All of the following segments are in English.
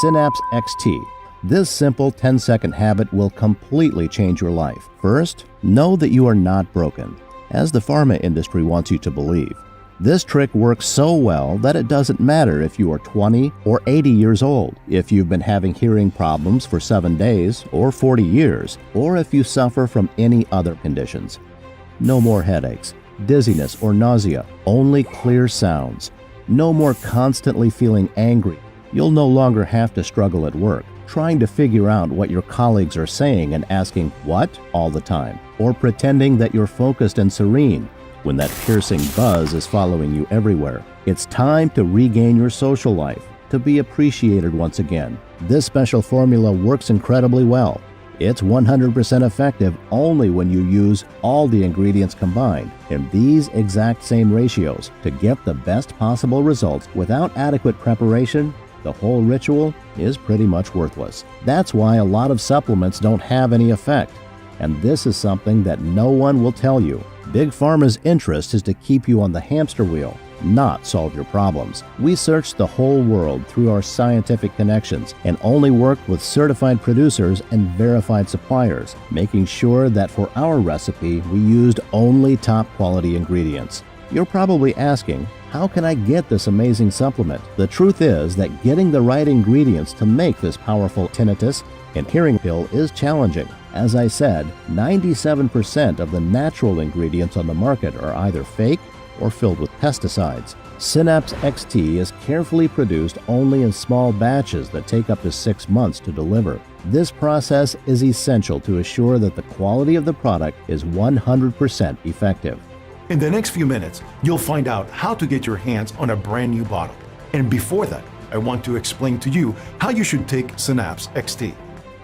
Synapse XT. This simple 10-second habit will completely change your life. First, know that you are not broken, as the pharma industry wants you to believe. This trick works so well that it doesn't matter if you are 20 or 80 years old, if you've been having hearing problems for 7 days or 40 years, or if you suffer from any other conditions. No more headaches, dizziness, or nausea, only clear sounds. No more constantly feeling angry. You'll no longer have to struggle at work, trying to figure out what your colleagues are saying and asking "what?" all the time, or pretending that you're focused and serene when that piercing buzz is following you everywhere. It's time to regain your social life, to be appreciated once again. This special formula works incredibly well. It's 100% effective only when you use all the ingredients combined in these exact same ratios to get the best possible results. Without adequate preparation, the whole ritual is pretty much worthless. That's why a lot of supplements don't have any effect. And this is something that no one will tell you. Big Pharma's interest is to keep you on the hamster wheel, not solve your problems. We searched the whole world through our scientific connections and only worked with certified producers and verified suppliers, making sure that for our recipe we used only top quality ingredients. You're probably asking, how can I get this amazing supplement? The truth is that getting the right ingredients to make this powerful tinnitus and hearing pill is challenging. As I said, 97% of the natural ingredients on the market are either fake or filled with pesticides. Synapse XT is carefully produced only in small batches that take up to 6 months to deliver. This process is essential to assure that the quality of the product is 100% effective. In the next few minutes, you'll find out how to get your hands on a brand new bottle. And before that, I want to explain to you how you should take Synapse XT.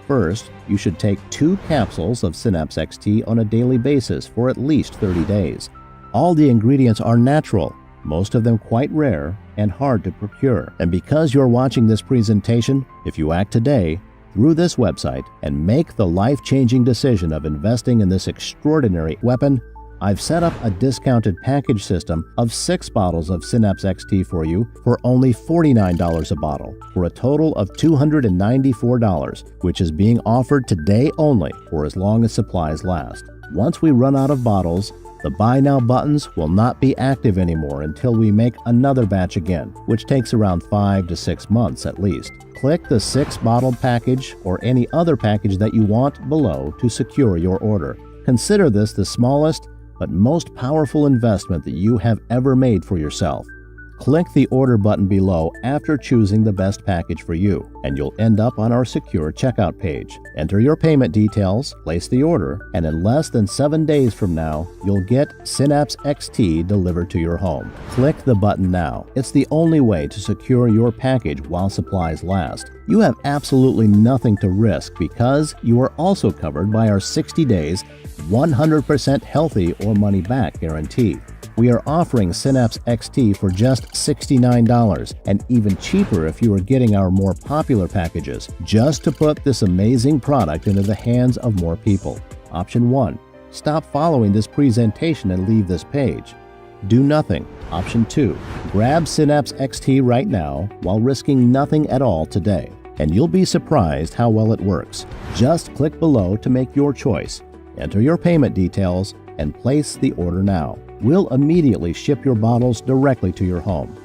First, you should take 2 capsules of Synapse XT on a daily basis for at least 30 days. All the ingredients are natural, most of them quite rare and hard to procure. And because you're watching this presentation, if you act today through this website and make the life-changing decision of investing in this extraordinary weapon, I've set up a discounted package system of 6 bottles of Synapse XT for you for only $49 a bottle, for a total of $294, which is being offered today only for as long as supplies last. Once we run out of bottles, the Buy Now buttons will not be active anymore until we make another batch again, which takes around 5 to 6 months at least. Click the 6-bottle package or any other package that you want below to secure your order. Consider this the smallest but most powerful investment that you have ever made for yourself. Click the order button below after choosing the best package for you, and you'll end up on our secure checkout page. Enter your payment details, place the order, and in less than 7 days from now, you'll get Synapse XT delivered to your home. Click the button now. It's the only way to secure your package while supplies last. You have absolutely nothing to risk because you are also covered by our 60 days, 100% healthy or money back guarantee. We are offering Synapse XT for just $69 and even cheaper if you are getting our more popular packages, just to put this amazing product into the hands of more people. Option 1. Stop following this presentation and leave this page. Do nothing. Option 2. Grab Synapse XT right now while risking nothing at all today, and you'll be surprised how well it works. Just click below to make your choice. Enter your payment details and place the order now. We'll immediately ship your bottles directly to your home.